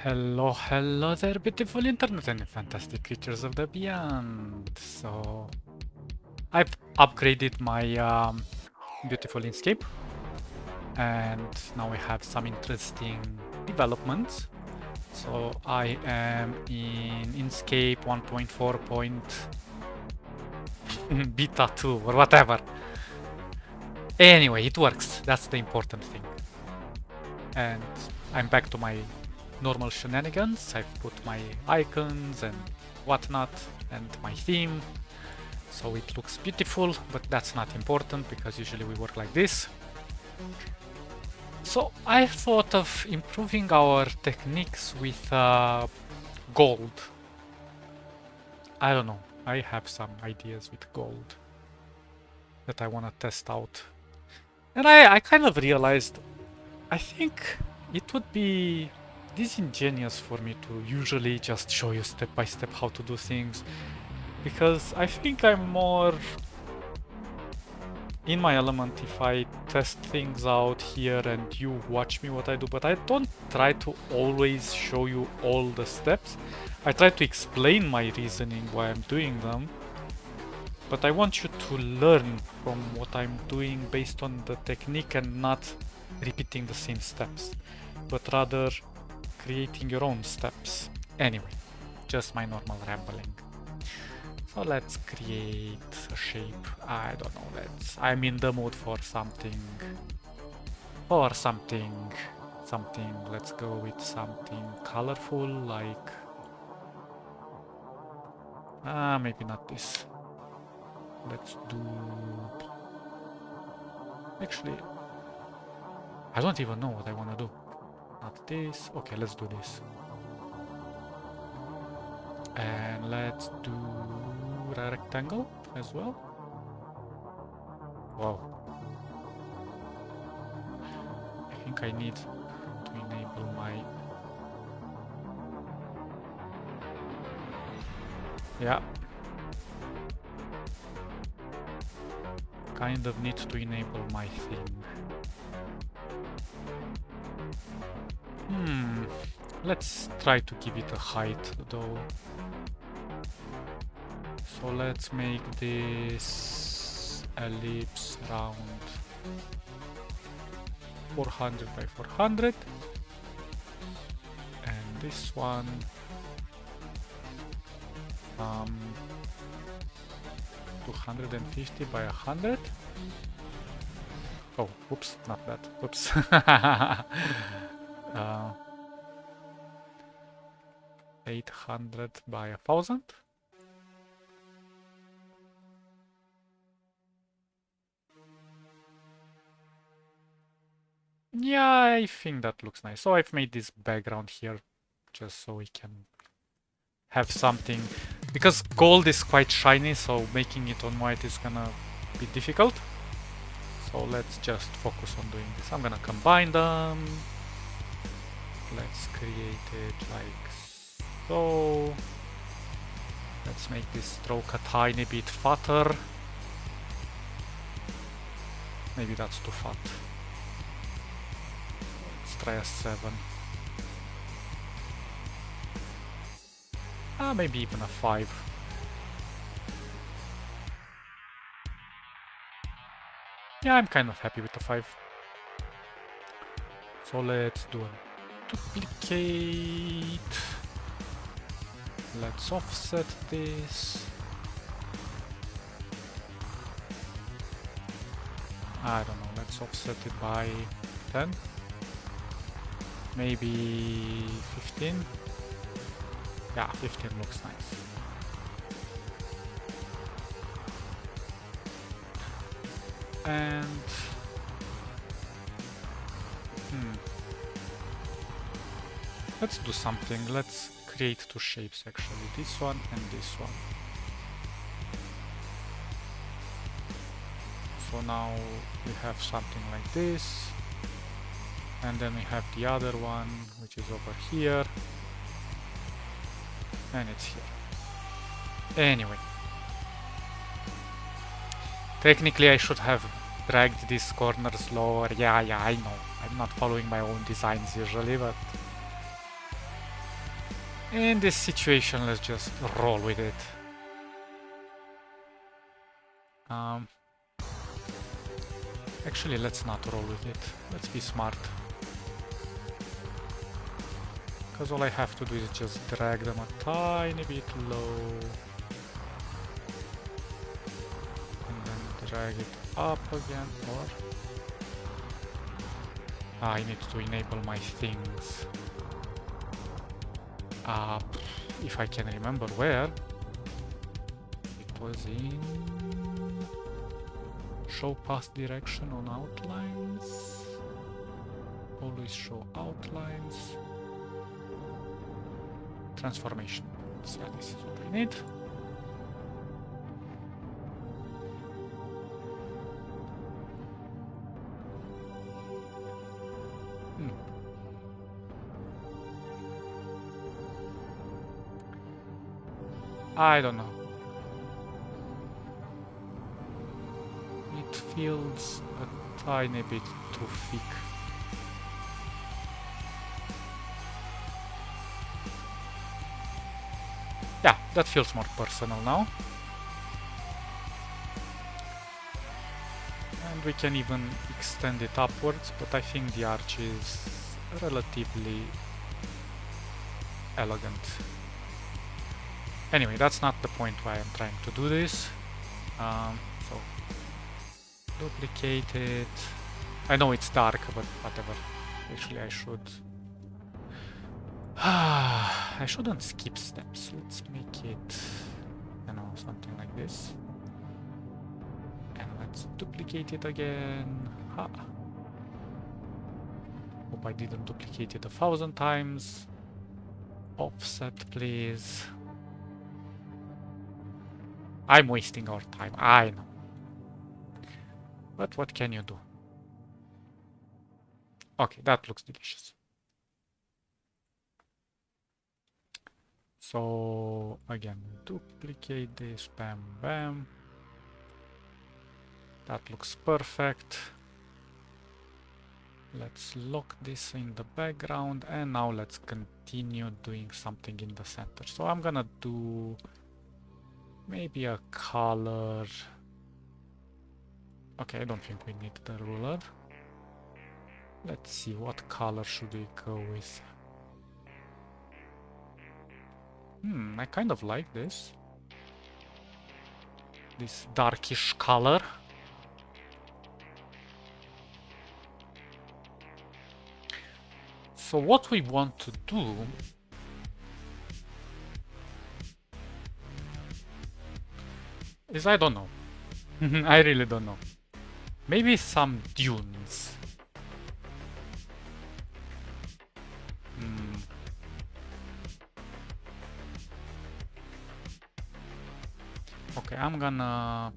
Hello, hello there, beautiful internet and fantastic creatures of the beyond. So, I've upgraded my beautiful Inkscape, and now we have some interesting developments. So, I am in Inkscape 1.4. Beta 2 or whatever. Anyway, it works. That's the important thing. And I'm back to my normal shenanigans. I've put my icons and whatnot and my theme, so it looks beautiful, but that's not important because usually we work like this. So I thought of improving our techniques with gold. I don't know, I have some ideas with gold that I want to test out. And I kind of realized, I think it would be disingenuous for me to usually just show you step by step how to do things, because I think I'm more in my element if I test things out here and you watch me what I do, but I don't try to always show you all the steps. I try to explain my reasoning why I'm doing them, but I want you to learn from what I'm doing based on the technique and not repeating the same steps, but rather creating your own steps. Anyway, just my normal rambling. So let's create a shape. I don't know, I'm in the mood for something. Let's go with something colorful, like... maybe not this. Let's do... Actually, I don't even know what I want to do. Not this. Okay, let's do this. And let's do a rectangle as well. Wow. I think I need to enable my... Yeah. Kind of need to enable my thing. Let's try to give it a height though. So let's make this ellipse round 400 by 400, and this one 250 by 100. Oh, oops, not that. Oops. 800 by 1000. Yeah, I think that looks nice. So I've made this background here just so we can have something, because gold is quite shiny, so making it on white is gonna be difficult. So let's just focus on doing this. I'm gonna combine them. Let's create it like so. Let's make this stroke a tiny bit fatter. Maybe that's too fat. Let's try a 7. Maybe even a 5. Yeah, I'm kind of happy with the 5. So let's do a duplicate. Let's offset this. I don't know, let's offset it by 10. Maybe 15. Yeah, 15 looks nice. And let's do something. Let's create 2 shapes actually, this one and this one. So now we have something like this, and then we have the other one, which is over here, and it's here. Anyway, technically I should have dragged these corners lower. Yeah, I know. I'm not following my own designs usually, but In this situation, let's just roll with it. Actually, let's not roll with it. Let's be smart. Because all I have to do is just drag them a tiny bit low. And then drag it up again, or... I need to enable my things. If I can remember where. It was in... Show path direction on outlines. Always show outlines. Transformation. So yeah, this is what I need. I don't know. It feels a tiny bit too thick. Yeah, that feels more personal now. And we can even extend it upwards, but I think the arch is relatively elegant. Anyway, that's not the point why I'm trying to do this. So, duplicate it. I know it's dark, but whatever. Actually, I should... I shouldn't skip steps. Let's make it, you know, something like this. And let's duplicate it again. Ha! Hope I didn't duplicate it 1,000 times. Offset, please. I'm wasting our time, I know. But what can you do? Okay, that looks delicious. So, again, duplicate this, bam, bam. That looks perfect. Let's lock this in the background, and now let's continue doing something in the center. So I'm gonna do maybe a color. Okay, I don't think we need the ruler. Let's see, what color should we go with? I kind of like this. This darkish color. So what we want to do is, I don't know. I really don't know. Maybe some dunes. Okay, I'm gonna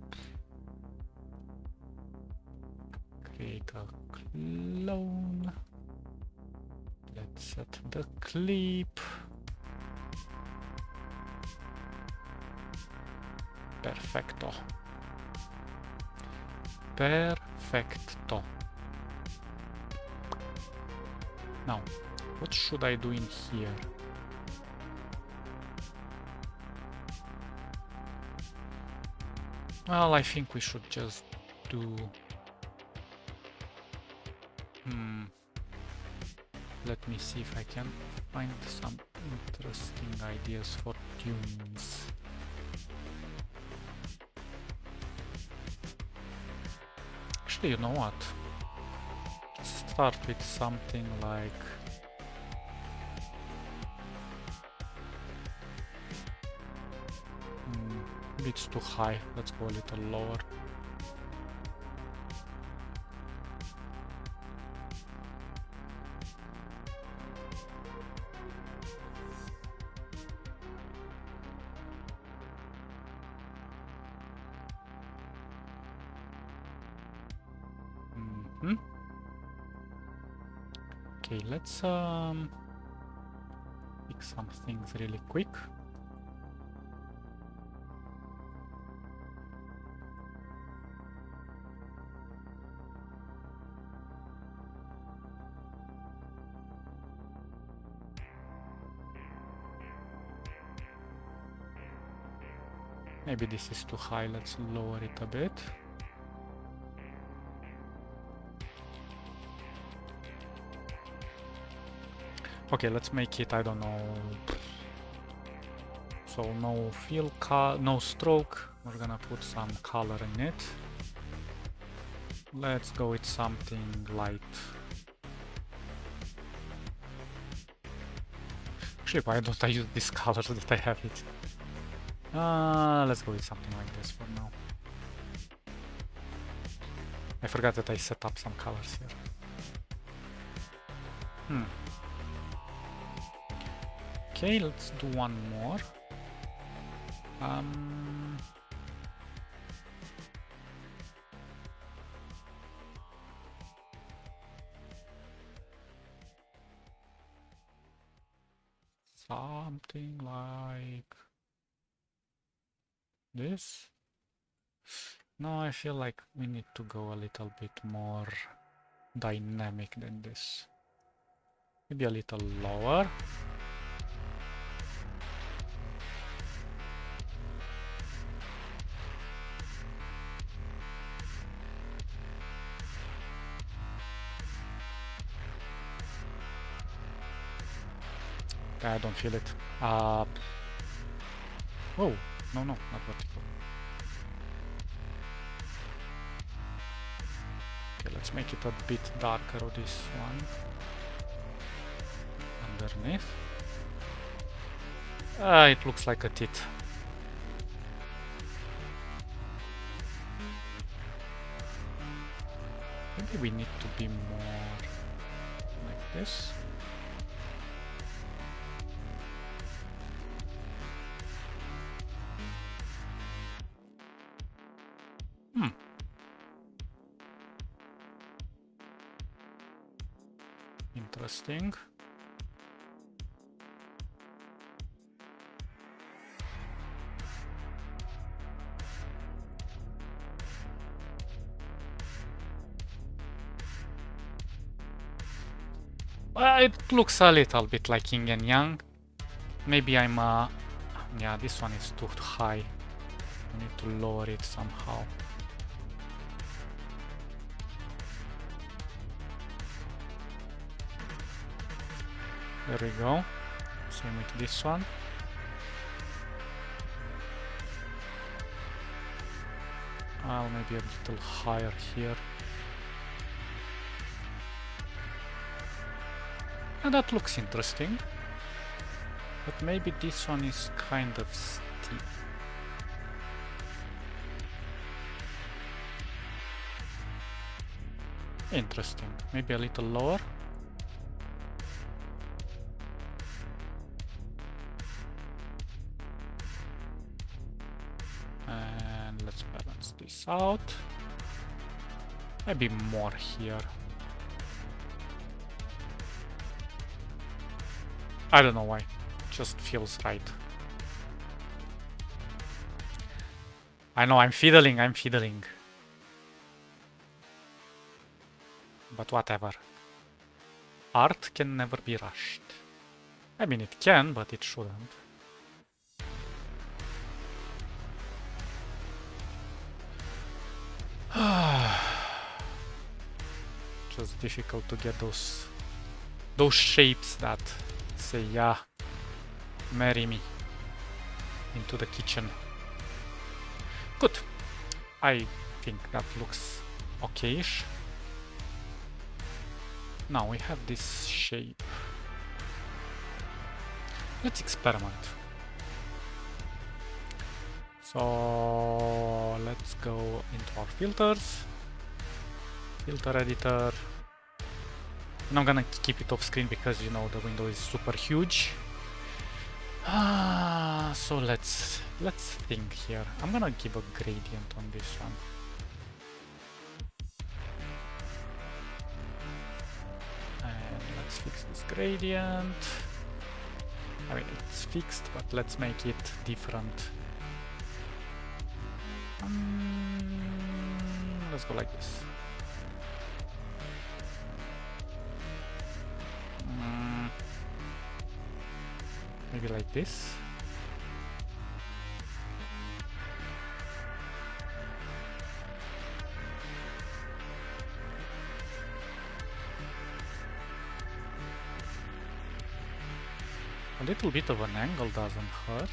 create a clone. Let's set the clip. Perfecto. Perfecto. Now, what should I do in here? Well, I think we should just do... Let me see if I can find some interesting ideas for tunes. Actually, you know what? Let's start with something like... it's too high. Let's go a little lower. Okay, let's fix some things really quick. Maybe this is too high, let's lower it a bit. Okay, let's make it, I don't know. So no fill color, no stroke. We're gonna put some color in it. Let's go with something light. Actually, why don't I use this color that I have it? Let's go with something like this for now. I forgot that I set up some colors here. Okay, let's do one more. Something like this. No, I feel like we need to go a little bit more dynamic than this. Maybe a little lower. I don't feel it. Oh, no, not vertical. Okay, let's make it a bit darker of this one. Underneath. It looks like a tit. Maybe we need to be more like this. Interesting. It looks a little bit like yin and yang. Maybe I'm yeah, this one is too high. I need to lower it somehow. There we go. Same with this one. Well, maybe a little higher here. And that looks interesting. But maybe this one is kind of steep. Interesting. Maybe a little lower. And let's balance this out. Maybe more here. I don't know why. Just feels right. I know, I'm fiddling. But whatever. Art can never be rushed. I mean, it can, but it shouldn't. Just difficult to get those shapes that say, yeah, marry me into the kitchen. Good. I think that looks okay-ish. Now we have this shape. Let's experiment. So let's go into our filters. Filter editor. And I'm gonna keep it off screen because, you know, the window is super huge. So let's think here. I'm gonna give a gradient on this one. And let's fix this gradient. I mean, it's fixed, but let's make it different. Let's go like this. Maybe like this. A little bit of an angle doesn't hurt.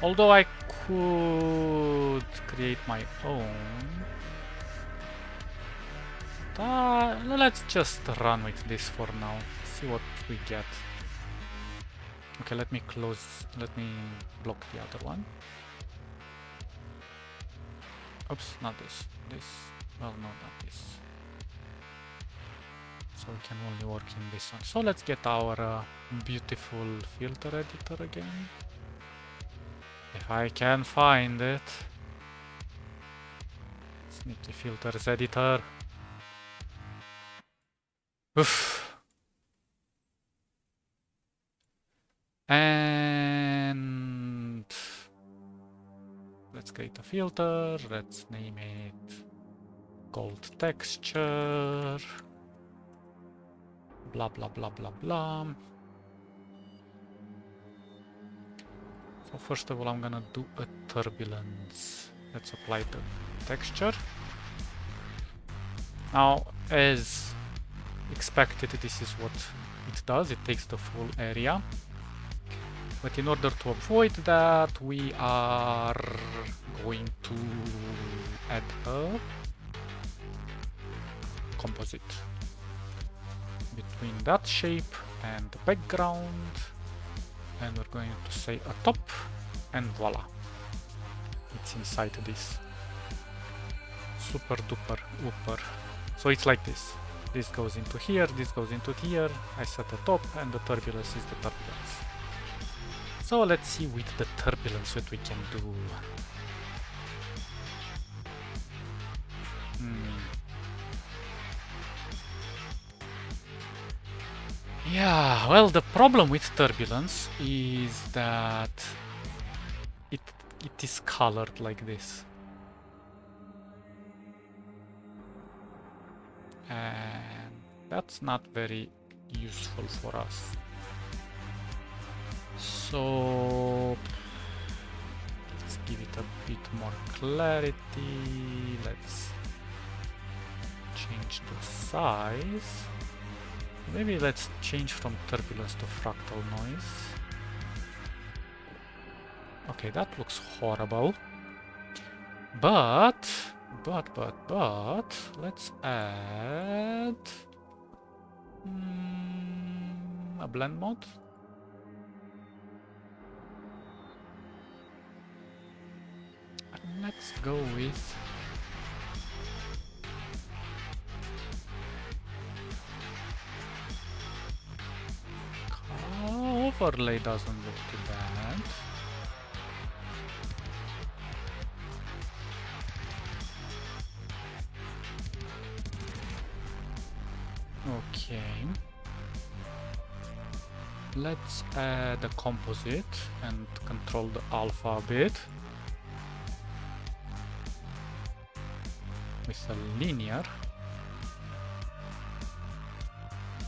Although I could create my own. Let's just run with this for now. See what we get. Okay, let me block the other one. Oops, not this. Well, no, not this. So we can only work in this one. So let's get our beautiful filter editor again. If I can find it. Sneaky filters editor. Oof. And let's create a filter. Let's name it gold texture. Blah blah blah blah blah. So first of all, I'm gonna do a turbulence. Let's apply the texture. Now, as expected, this is what it does. It takes the full area. But in order to avoid that, we are going to add a composite between that shape and the background, and we're going to say a top, and voila, it's inside this. Super duper ooper. So it's like this. This goes into here, this goes into here. I set a top, and the turbulence is the turbulence. So let's see with the turbulence what we can do. Yeah, well, the problem with turbulence is that it is colored like this. And that's not very useful for us. So let's give it a bit more clarity. Let's change the size. Maybe let's change from turbulence to fractal noise. Okay, that looks horrible. But let's add a blend mode. Let's go with overlay. Doesn't look too bad. Okay. Let's add a composite and control the alpha a bit. With a linear.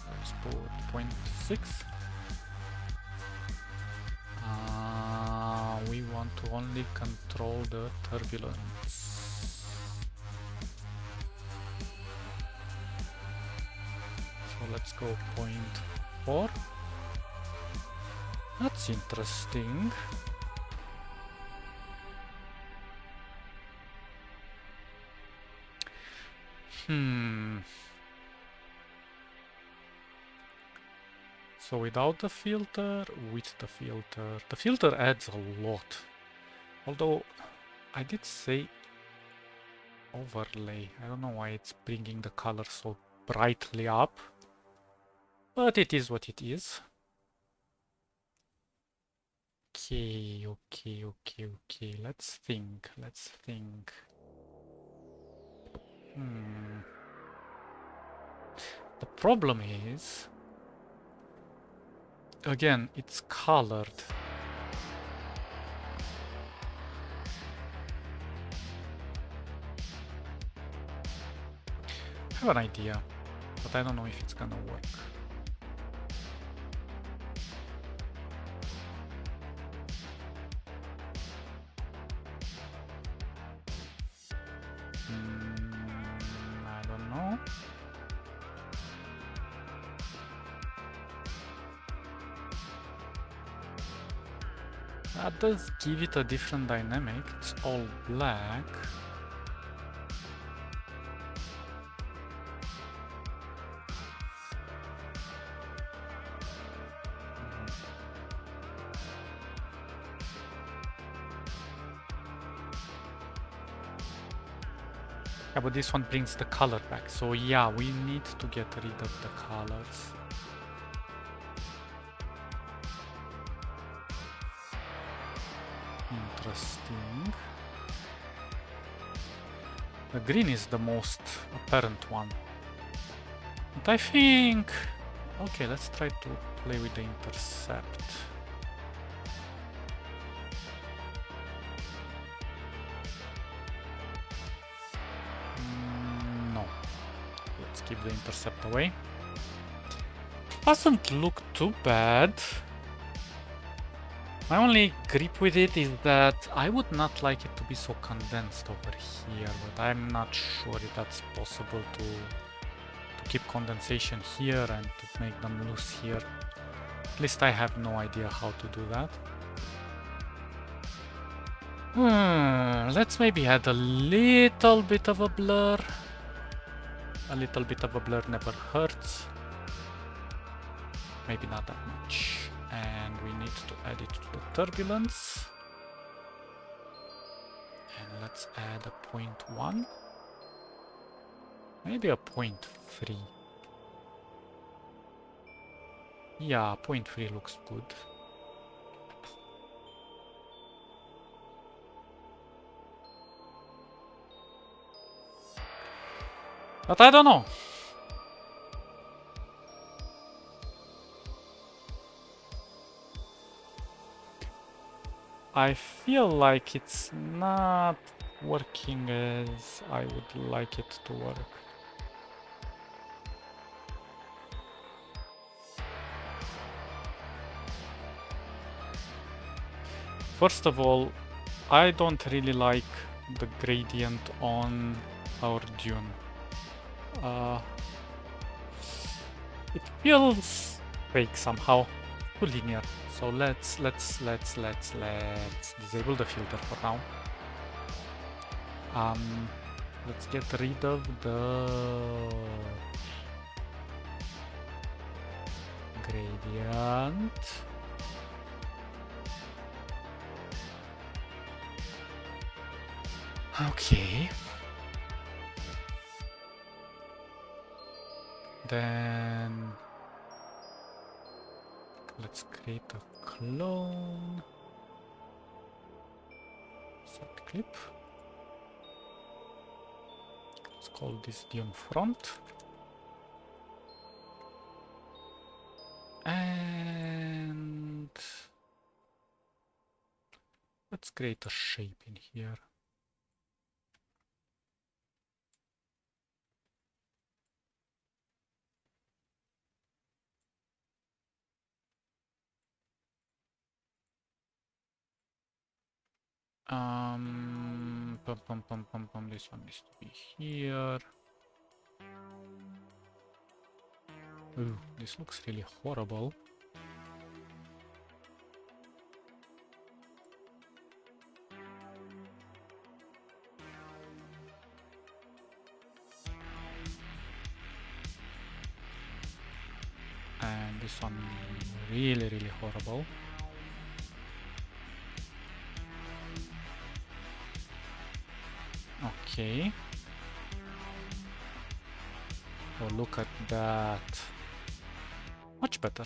Let's put 0.6. We want to only control the turbulence. So let's go 0.4. That's interesting. So without the filter, with the filter adds a lot. Although I did say overlay. I don't know why it's bringing the color so brightly up, but it is what it is. Okay. Let's think. The problem is, again, it's colored. I have an idea, but I don't know if it's gonna work. I don't know. That does give it a different dynamic. It's all black. Yeah, but this one brings the color back. So yeah, we need to get rid of the colors. Interesting. The green is the most apparent one. But I think... Okay, let's try to play with the intercept. No. Let's keep the intercept away. Doesn't look too bad. My only grip with it is that I would not like it to be so condensed over here, but I'm not sure if that's possible to keep condensation here and to make them loose here. At least I have no idea how to do that. Let's maybe add a little bit of a blur. A little bit of a blur never hurts. Maybe not that much. And we need to add it to the turbulence. And let's add a 0.1. Maybe a 0.3. Yeah, 0.3 looks good. But I don't know. I feel like it's not working as I would like it to work. First of all, I don't really like the gradient on our dune. It feels fake somehow, too linear. So let's disable the filter for now. Let's get rid of the gradient. Okay. Then let's create a clone. Set clip. Let's call this Dune front. And let's create a shape in here. This one needs to be here. Ooh, this looks really horrible. And this one really horrible. Okay. Oh, look at that. Much better.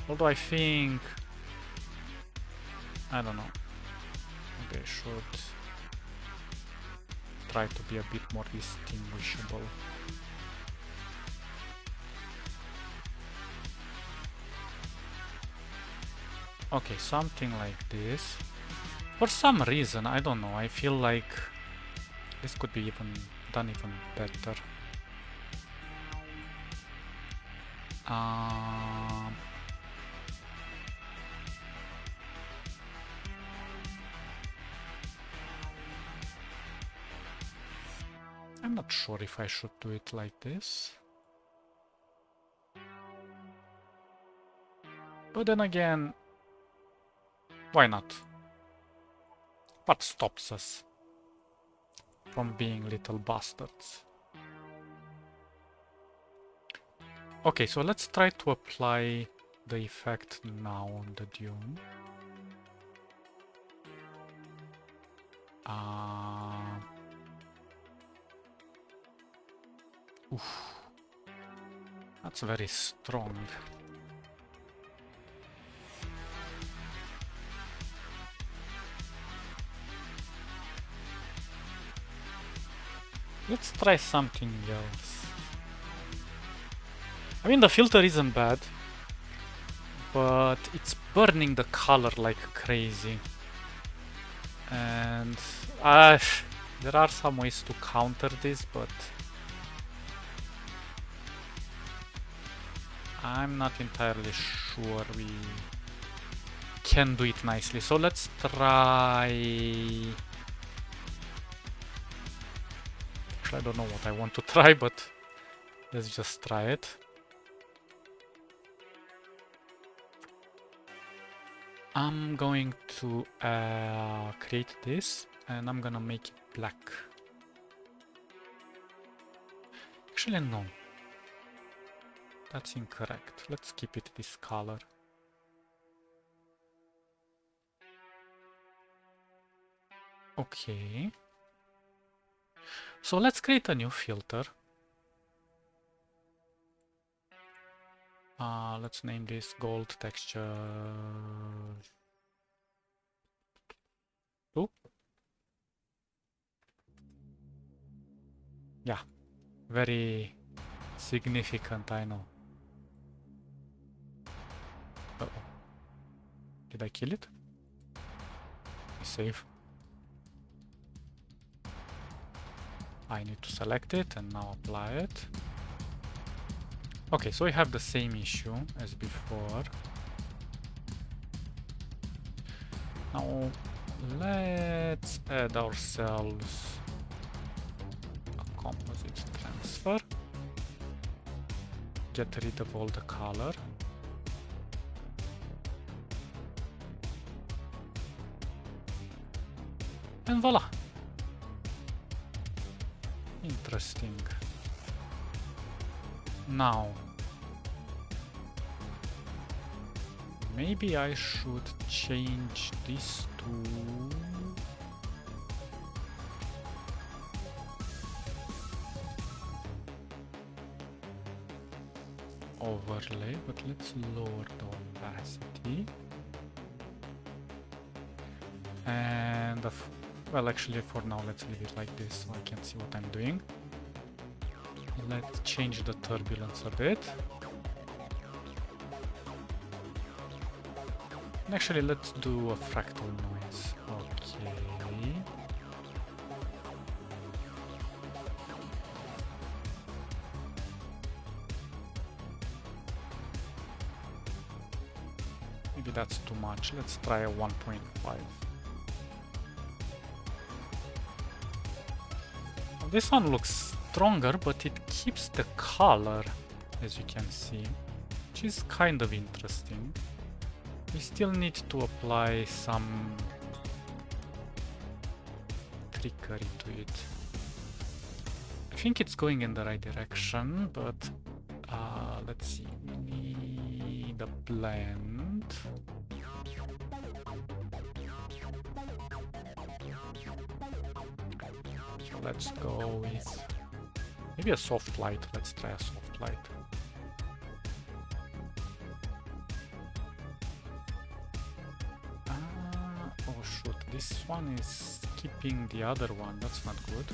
Although I think... I don't know. Maybe I should try to be a bit more distinguishable. Okay, something like this. For some reason, I don't know, I feel like this could be done even better. I'm not sure if I should do it like this. But then again, why not? What stops us from being little bastards? Okay, so let's try to apply the effect now on the dune. Oof. That's very strong. Let's try something else. I mean, the filter isn't bad, but it's burning the color like crazy. And there are some ways to counter this, but I'm not entirely sure we can do it nicely. So let's try... Actually, I don't know what I want to try, but let's just try it. I'm going to create this, and I'm gonna make it black. Actually, no. That's incorrect. Let's keep it this color. Okay. So let's create a new filter. Let's name this gold texture 2. Yeah, very significant, I know. Uh-oh. Did I kill it? Save. I need to select it and now apply it. Okay, so we have the same issue as before. Now let's add ourselves a composite transfer. Get rid of all the color. And voila! Interesting. Now, maybe I should change this to overlay, but let's lower the opacity. And well, actually for now let's leave it like this so I can see what I'm doing. Let's change the turbulence a bit. And actually let's do a fractal noise. Okay. Maybe that's too much. Let's try a 1.5. This one looks stronger, but it keeps the color, as you can see, which is kind of interesting. We still need to apply some trickery to it. I think it's going in the right direction, but let's see. We need a blend. Let's go with maybe a soft light. Let's try a soft light. Oh shoot, this one is skipping the other one. That's not good.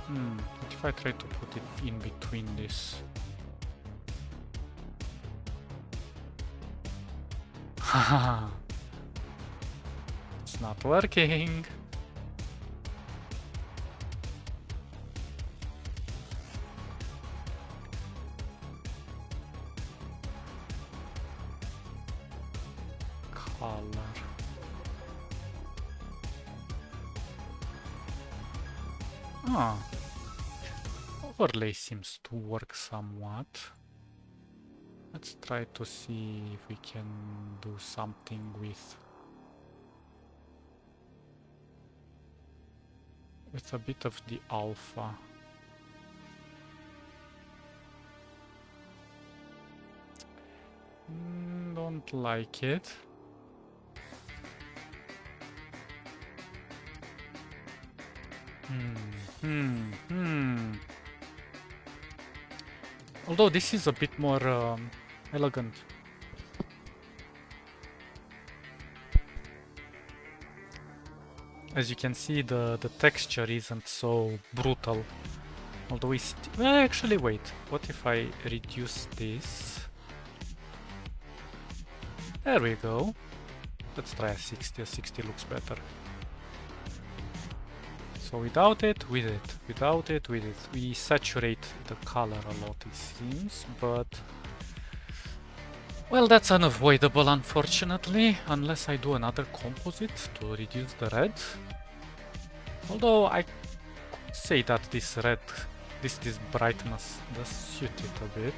What if I try to put it in between this? Haha, it's not working. color. Ah, overlay seems to work somewhat. Let's try to see if we can do something with a bit of the alpha. Don't like it. Although this is a bit more elegant. As you can see, the texture isn't so brutal. Although it's... actually, wait. What if I reduce this? There we go. Let's try a 60. A 60 looks better. So without it, with it. Without it, with it. We saturate the color a lot, it seems, but... well, that's unavoidable, unfortunately, unless I do another composite to reduce the red. Although I could say that this red, this brightness does suit it a bit.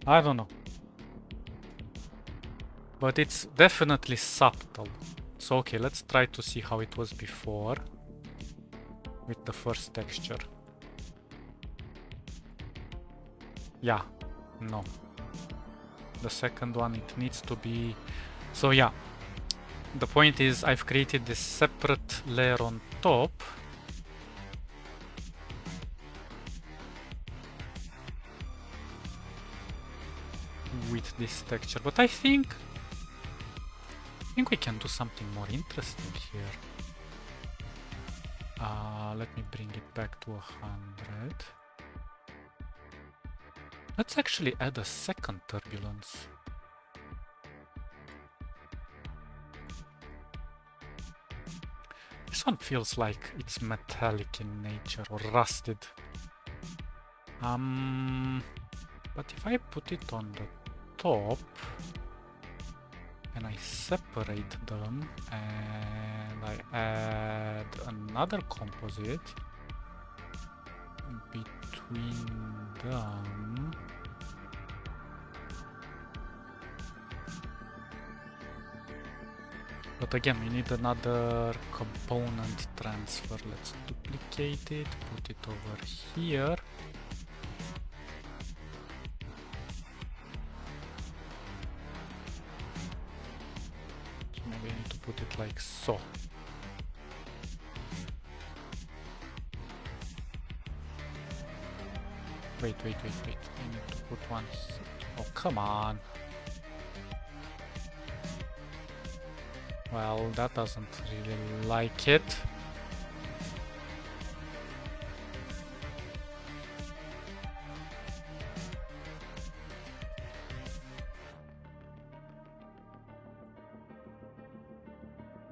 I don't know. But it's definitely subtle. So okay, let's try to see how it was before with the first texture. Yeah, no. The second one, it needs to be... so yeah, the point is I've created this separate layer on top. With this texture, but I think we can do something more interesting here. Let me bring it back to 100. Let's actually add a second turbulence. This one feels like it's metallic in nature or rusted. But if I put it on the top and I separate them and I add another composite between them, but again we need another component transfer. Let's duplicate it, put it over here. Maybe I need to put it like so. Wait. I need to put one here. Oh, come on. Well, that doesn't really like it.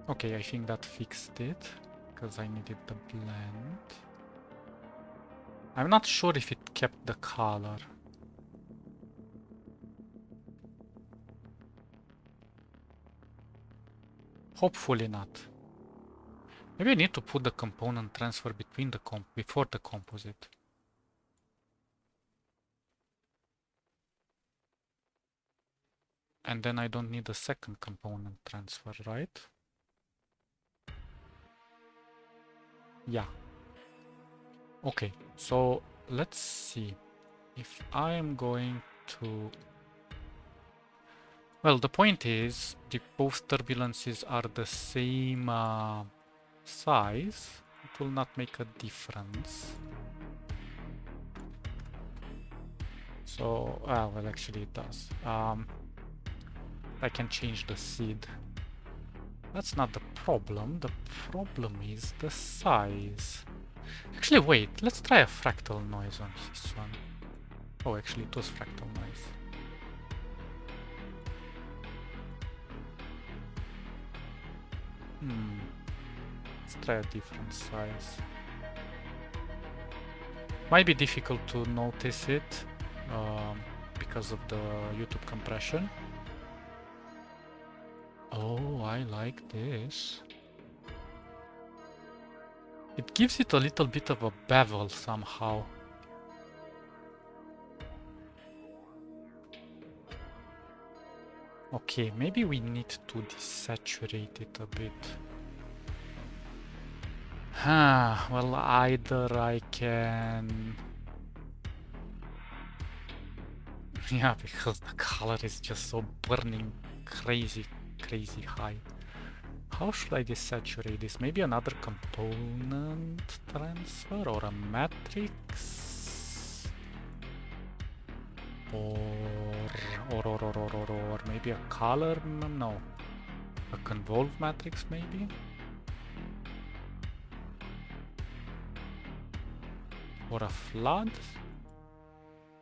Okay, I think that fixed it, because I needed the blend. I'm not sure if it kept the color. Hopefully not. Maybe I need to put the component transfer between the before the composite. And then I don't need a second component transfer, right? Yeah. Okay, so let's see if I am going to... well, the point is, if both turbulences are the same size, it will not make a difference. So, well, actually it does. I can change the seed. That's not the problem. The problem is the size. Actually, wait, let's try a fractal noise on this one. Oh, actually it was fractal noise. Let's try a different size. Might be difficult to notice it because of the YouTube compression. Oh, I like this. It gives it a little bit of a bevel somehow. Okay, maybe we need to desaturate it a bit. Well, either I can... Yeah, because the color is just so burning crazy high. How should I desaturate this? Maybe another component transfer or a matrix? Or maybe a color? No. A convolve matrix maybe? Or a flood?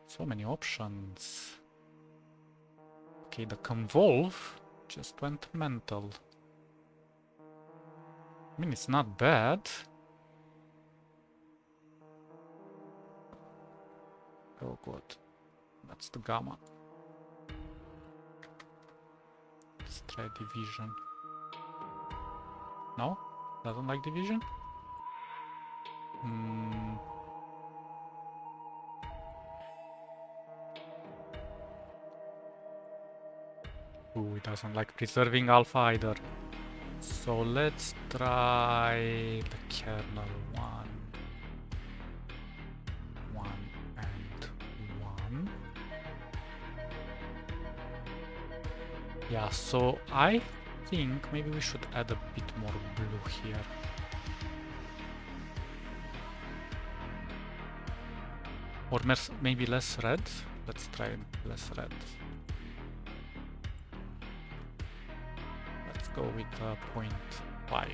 So many options. Okay, the convolve just went mental. I mean, it's not bad. Oh god, that's the gamma. Let's try division. No? Doesn't like division? Ooh, it doesn't like preserving alpha either. So let's try the kernel 1 and 1. Yeah, so I think maybe we should add a bit more blue here. Or maybe less red. Let's try less red. Let's go with 0.5.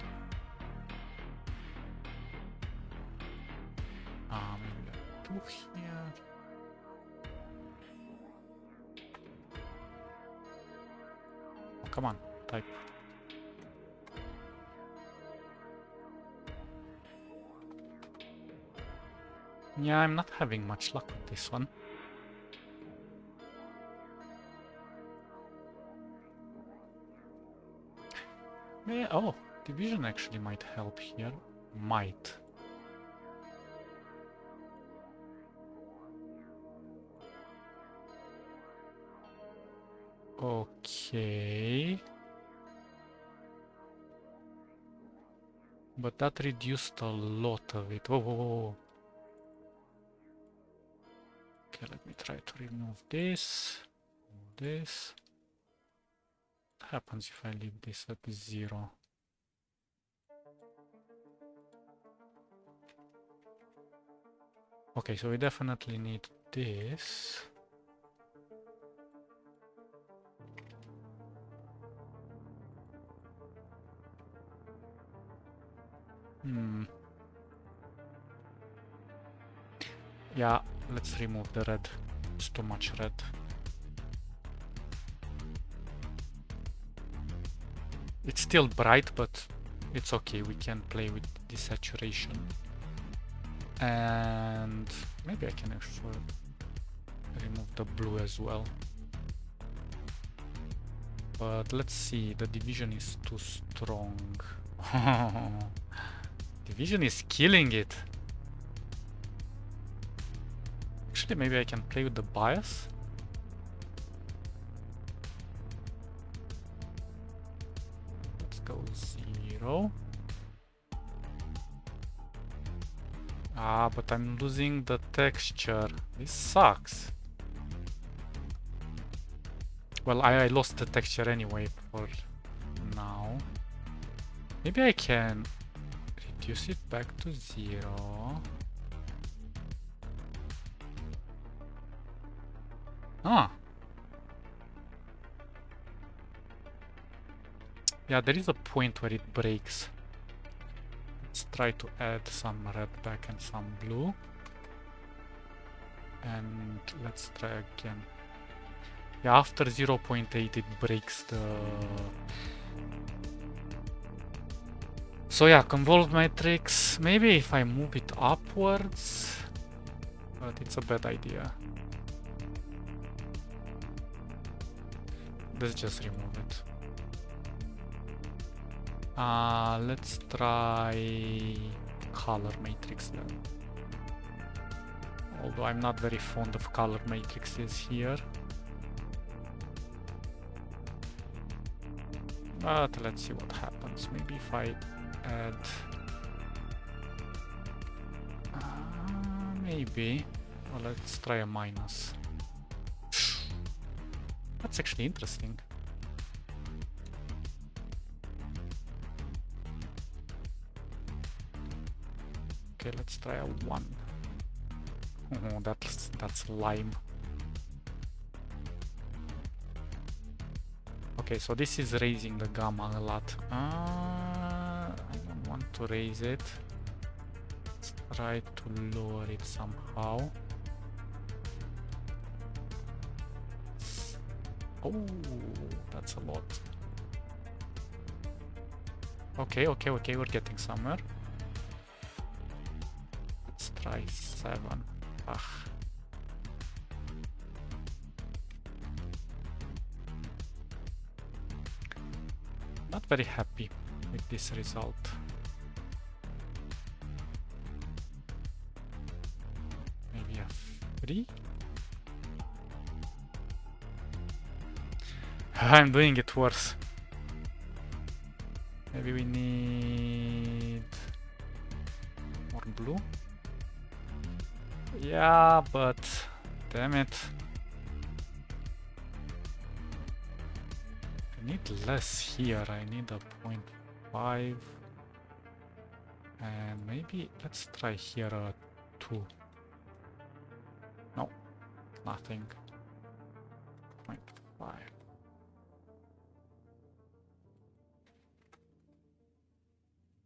Maybe 2 here. Oh, come on, type. Yeah, I'm not having much luck with this one. Yeah, oh, division actually might help here. Might. Okay. But that reduced a lot of it. Whoa, whoa, whoa. Okay, let me try to remove this. This. What happens if I leave this at 0? Okay, so we definitely need this. Yeah, let's remove the red. It's too much red. It's still bright, but it's okay. We can play with desaturation. And maybe I can actually remove the blue as well. But let's see, the division is too strong. Division is killing it. Actually, maybe I can play with the bias. Let's go 0. Ah, but I'm losing the texture. This sucks. Well, I lost the texture anyway for now. Maybe I can reduce it back to 0. Ah. Yeah, there is a point where it breaks. Let's try to add some red back and some blue. And let's try again. Yeah, after 0.8 it breaks the... So yeah, convolve matrix. Maybe if I move it upwards... but it's a bad idea. Let's just remove it. Let's try color matrix then. Although I'm not very fond of color matrices here. But let's see what happens. Maybe if I add... maybe. Well, let's try a minus. That's actually interesting. Okay, let's try a 1. Oh, that's lime. Okay, so this is raising the gamma a lot. I don't want to raise it. Let's try to lower it somehow. Oh, that's a lot. Okay, we're getting somewhere. Let's try 7. Ugh. Not very happy with this result. Maybe a 3? I'm doing it worse. Maybe we need more blue. Yeah, but damn it. I need less here. I need a 0.5. And maybe let's try here a 2. No, nothing. 0.5.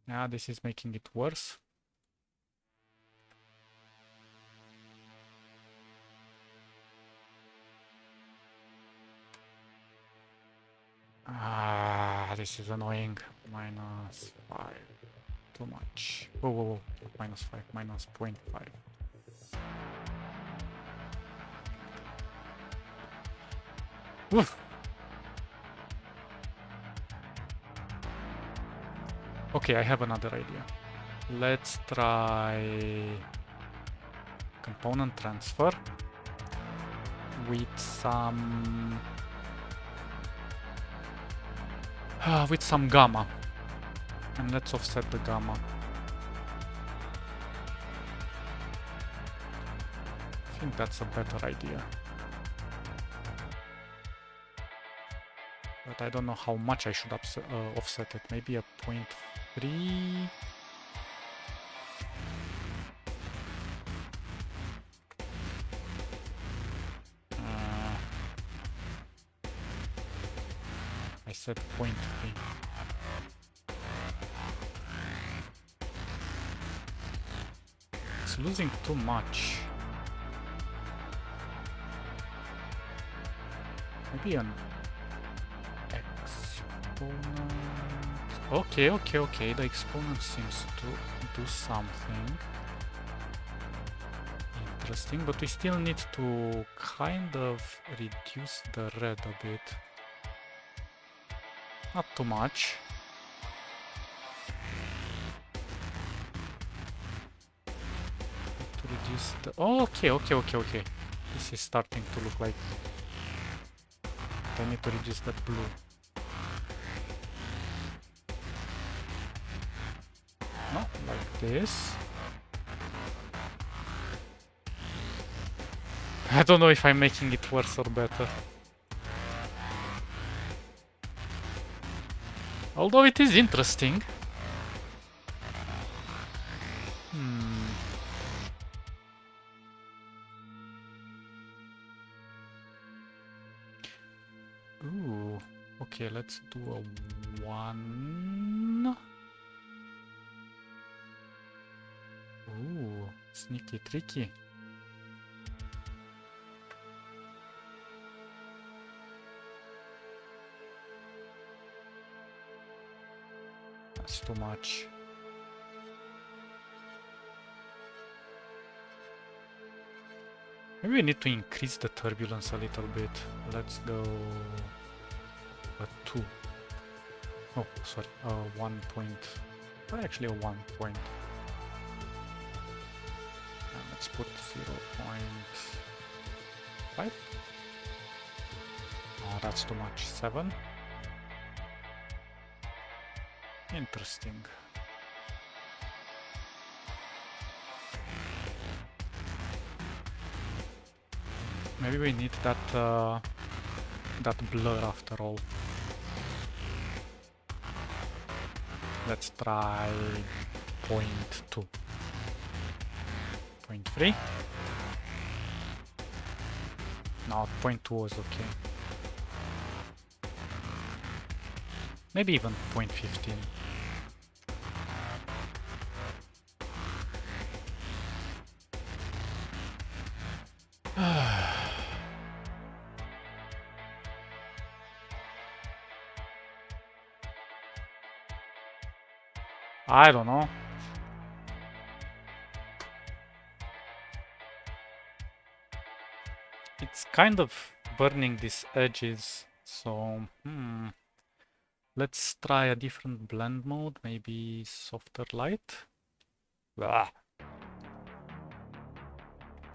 Yeah, this is making it worse. This is annoying. -5. Too much. Whoa, whoa, whoa. -5. -0.5. Woof. Okay, I have another idea. Let's try component transfer with some gamma, and let's offset the gamma. I think that's a better idea. But I don't know how much I should offset it. Maybe a 0.3. I said 0.3. It's losing too much. Maybe an exponent. Okay. The exponent seems to do something interesting, but we still need to kind of reduce the red a bit. Not too much. To reduce the... Okay. This is starting to look like... I need to reduce that blue. No, like this. I don't know if I'm making it worse or better. Although it is interesting. Ooh. Okay, let's do a 1. Ooh, sneaky tricky. That's too much. Maybe we need to increase the turbulence a little bit. Let's go a 2. Oh, sorry, 1 point. Actually a 1 point. And let's put 0.5. Oh, that's too much. 7. Interesting. Maybe we need that that blur after all. Let's try 0.2. 0.3. No, 0.2 was okay. Maybe even 0.15. I don't know. It's kind of burning these edges, so let's try a different blend mode, maybe softer light. Blah.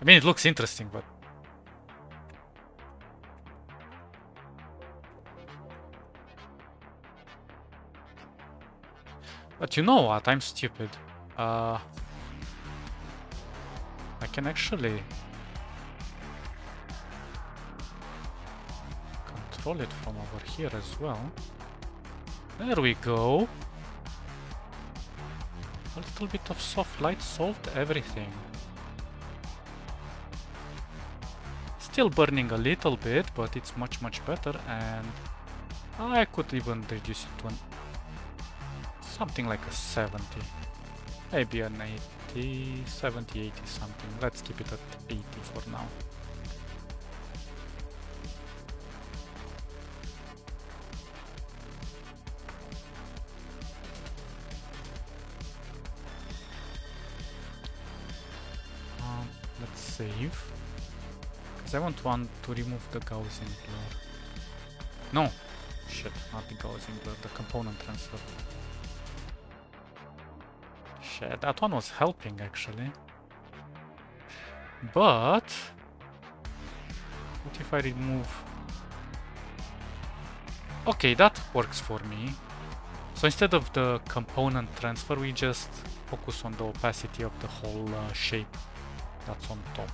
I mean, it looks interesting, but you know what? I'm stupid. I can actually control it from over here as well. There we go. A little bit of soft light solved everything. Still burning a little bit, but it's much better, and I could even reduce it to something like a 70. Maybe an 80, 70, 80 something. Let's keep it at 80 for now. Let's save. Because I want to remove the Gaussian blur. No! Shit, not the Gaussian blur, the component transfer. Shit, that one was helping actually. But what if I remove... Okay, that works for me. So instead of the component transfer, we just focus on the opacity of the whole shape that's on top.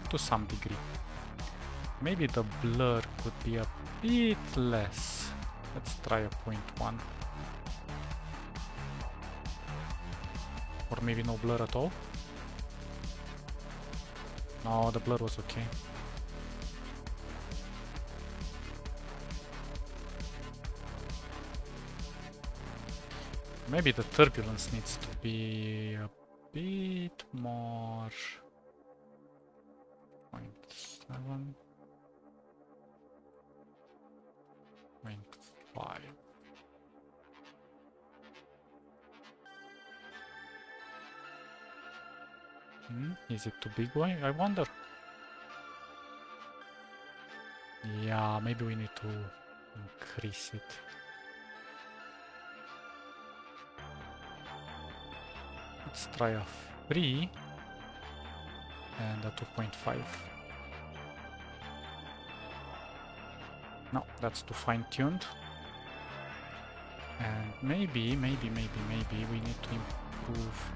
To some degree. Maybe the blur could be a bit less. Let's try a 0.1. Or maybe no blur at all. No, the blur was okay. Maybe the turbulence needs to be a bit more. 0.7. 0.5. Is it too big? Why? I wonder. Yeah, maybe we need to increase it. Let's try a 3 and a 2.5. No, that's too fine-tuned. And maybe we need to improve.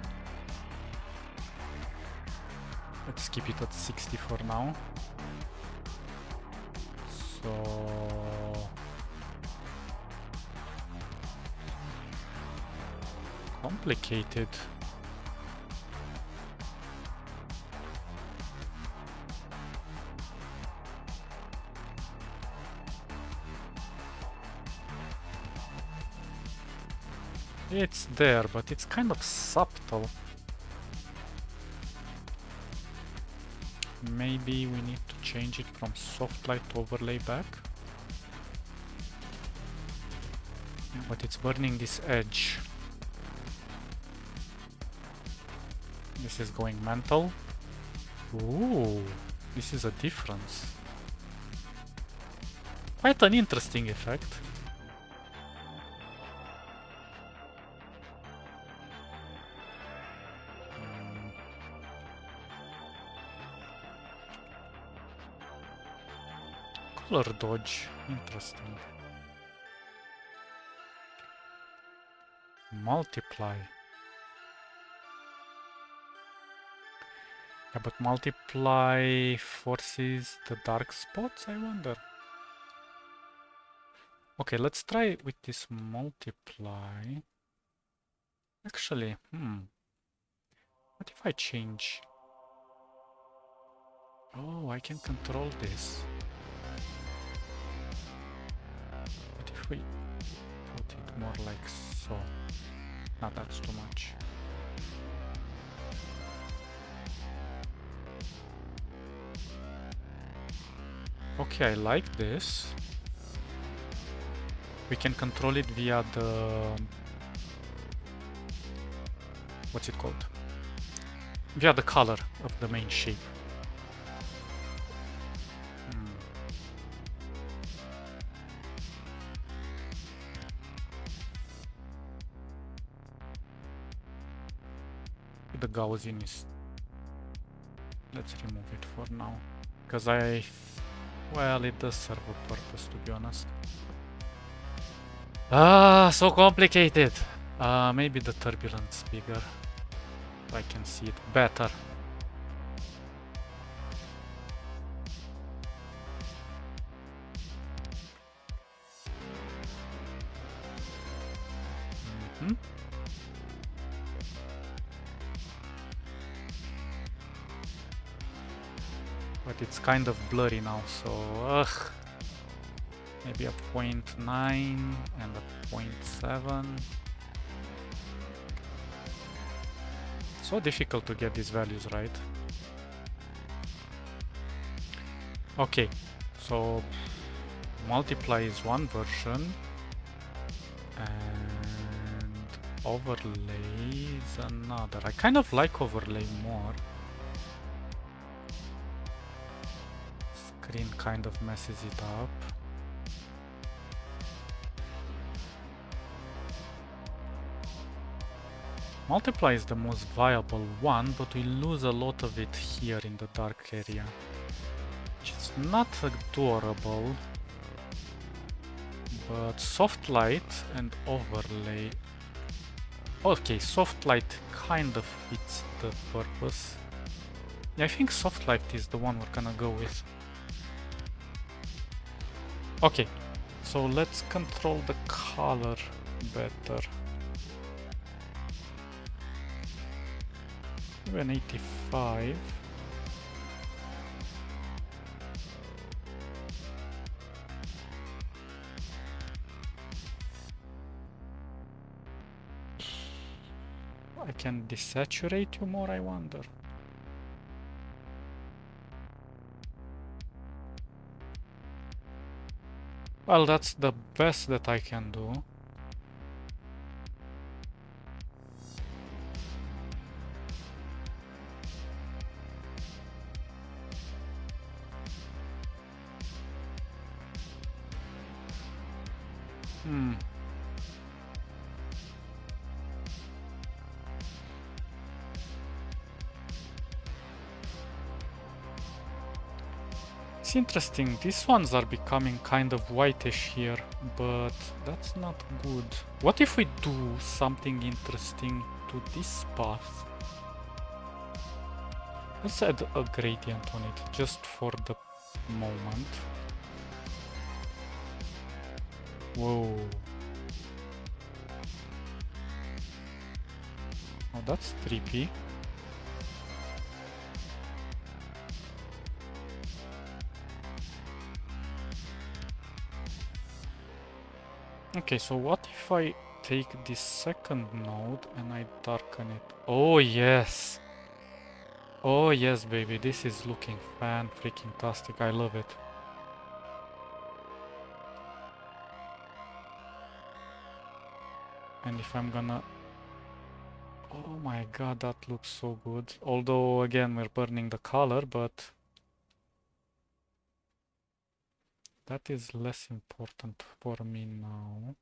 Let's keep it at 60 for now. So complicated. It's there, but it's kind of subtle. Maybe we need to change it from soft light to overlay back. But it's burning this edge. This is going mental. Ooh, this is a difference. Quite an interesting effect. Color dodge, interesting. Multiply. Yeah, but multiply forces the dark spots, I wonder. Okay, let's try with this multiply. Actually, what if I change? Oh, I can control this. What if we put it more like so? No, that's too much. Okay, I like this. We can control it via the... what's it called? Via the color of the main shape. The Gaussian is... let's remove it for now. Because well, it does serve a purpose, to be honest. Ah, so complicated. Maybe the turbulence bigger. I can see it better. But it's kind of blurry now, so maybe a 0.9 and a 0.7. So difficult to get these values right. Okay, so multiply is one version and overlay is another. I kind of like overlay more. Screen kind of messes it up. Multiply is the most viable one, but we lose a lot of it here in the dark area, which is not adorable. But soft light and overlay. Okay, soft light kind of fits the purpose. Yeah, I think soft light is the one we're gonna go with. Okay, so let's control the color better. Even 85. I can desaturate you more, I wonder. Well, that's the best that I can do. It's interesting, these ones are becoming kind of whitish here, but that's not good. What if we do something interesting to this path? Let's add a gradient on it, just for the moment. Whoa. Oh, that's trippy. Okay, so what if I take this second node and I darken it? Oh yes! Oh yes, baby, this is looking fan-freaking-tastic, I love it. And if I'm gonna... Oh my god, that looks so good. Although, again, we're burning the color, but that is less important for me now.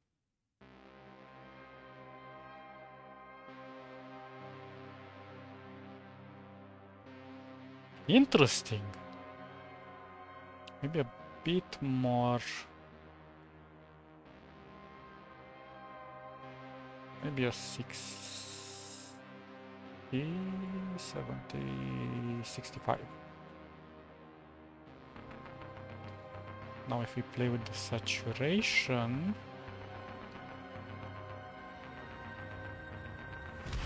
Interesting. Maybe a bit more. Maybe a 60, 70, 65. Now if we play with the saturation.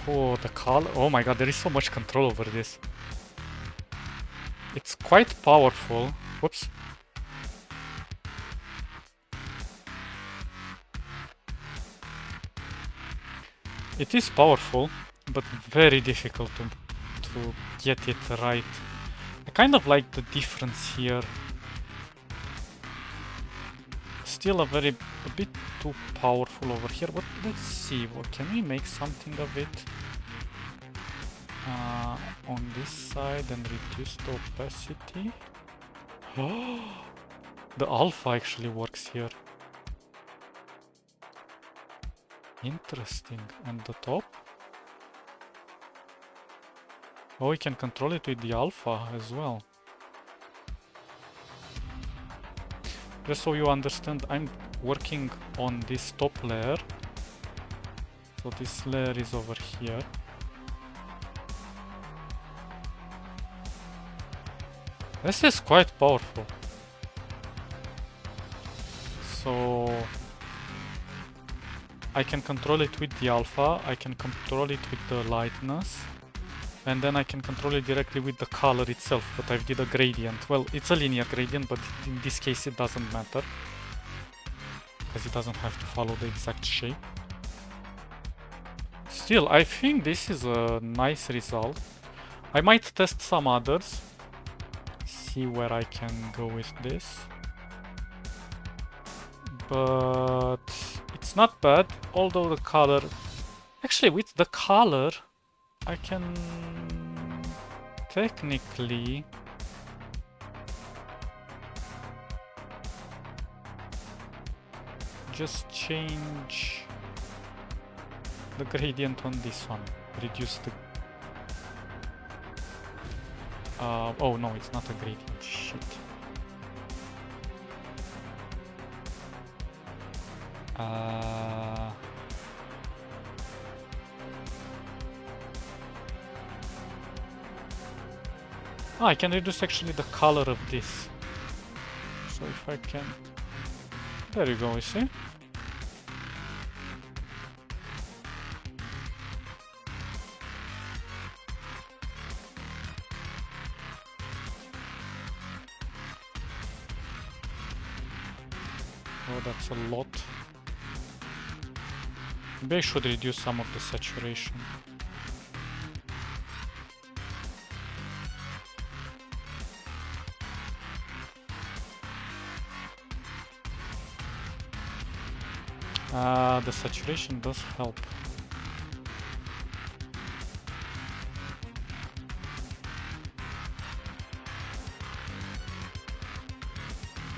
Oh, the color. Oh my god, there is so much control over this. It's quite powerful. Whoops. It is powerful, but very difficult to get it right. I kind of like the difference here. Still a bit too powerful over here, but let's see. What can we make something of it? On this side and reduce the opacity. The alpha actually works here. Interesting. And the top? Oh, we can control it with the alpha as well. Just so you understand, I'm working on this top layer. So this layer is over here. This is quite powerful. So I can control it with the alpha, I can control it with the lightness, and then I can control it directly with the color itself, but I did a gradient. Well, it's a linear gradient, but in this case it doesn't matter, because it doesn't have to follow the exact shape. Still, I think this is a nice result. I might test some others, see where I can go with this. But it's not bad, although the color... Actually, with the color, I can technically just change the gradient on this one. Reduce the... oh no, it's not a gradient, shit. I can reduce actually the color of this. So if I can... There you go, you see? Oh, that's a lot. Maybe I should reduce some of the saturation. The saturation does help.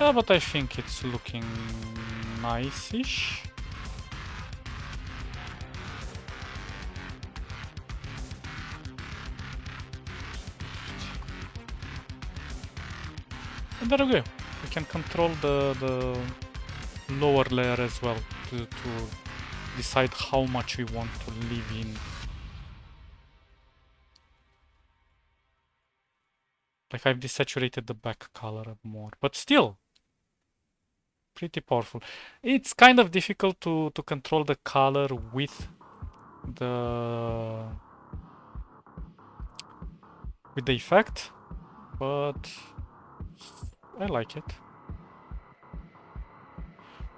Yeah, but I think it's looking nice-ish. And there we go. We can control the lower layer as well to decide how much we want to leave in. Like I've desaturated the back color more, but still pretty powerful. It's kind of difficult to control the color with the effect, but I like it.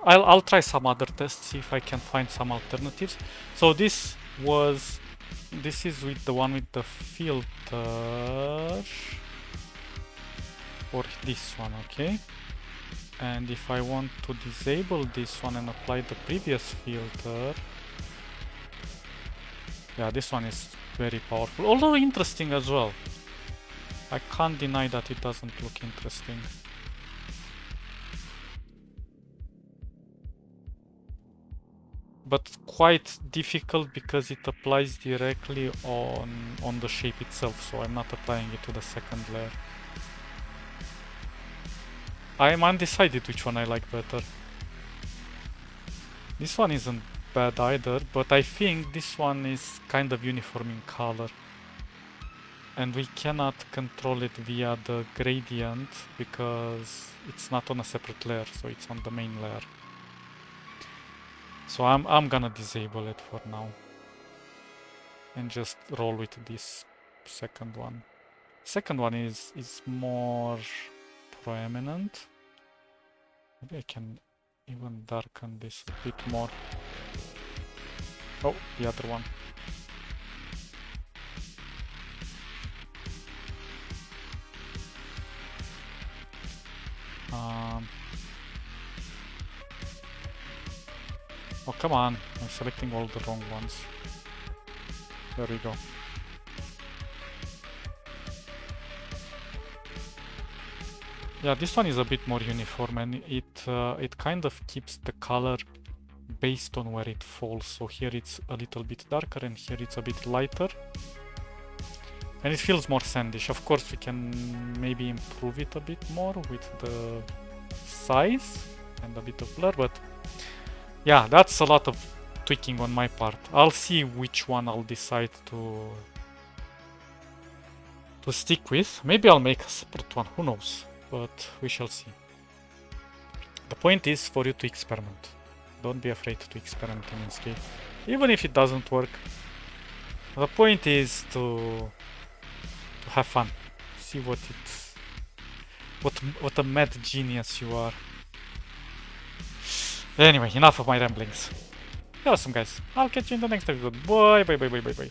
I'll try some other tests, see if I can find some alternatives. So this is with the one with the filter, or this one, okay? And if I want to disable this one and apply the previous filter, Yeah, this one is very powerful, although interesting as well. I can't deny that it doesn't look interesting. But quite difficult because it applies directly on the shape itself, so I'm not applying it to the second layer. I'm undecided which one I like better. This one isn't bad either, but I think this one is kind of uniform in color. And we cannot control it via the gradient because it's not on a separate layer, so it's on the main layer. So I'm gonna disable it for now and just roll with this second one. Second one is more prominent. Maybe I can even darken this a bit more. Oh, the other one. Oh, come on. I'm selecting all the wrong ones. There we go. Yeah, this one is a bit more uniform, and it kind of keeps the color based on where it falls. So here it's a little bit darker and here it's a bit lighter. And it feels more sandish. Of course, we can maybe improve it a bit more with the size and a bit of blur, but yeah, that's a lot of tweaking on my part. I'll see which one I'll decide to stick with. Maybe I'll make a separate one, who knows, but we shall see. The point is for you to experiment. Don't be afraid to experiment in Inkscape, even if it doesn't work. The point is to have fun. See what a mad genius you are. Anyway, enough of my ramblings. You're awesome, guys. I'll catch you in the next episode. Bye, bye, bye, bye, bye, bye.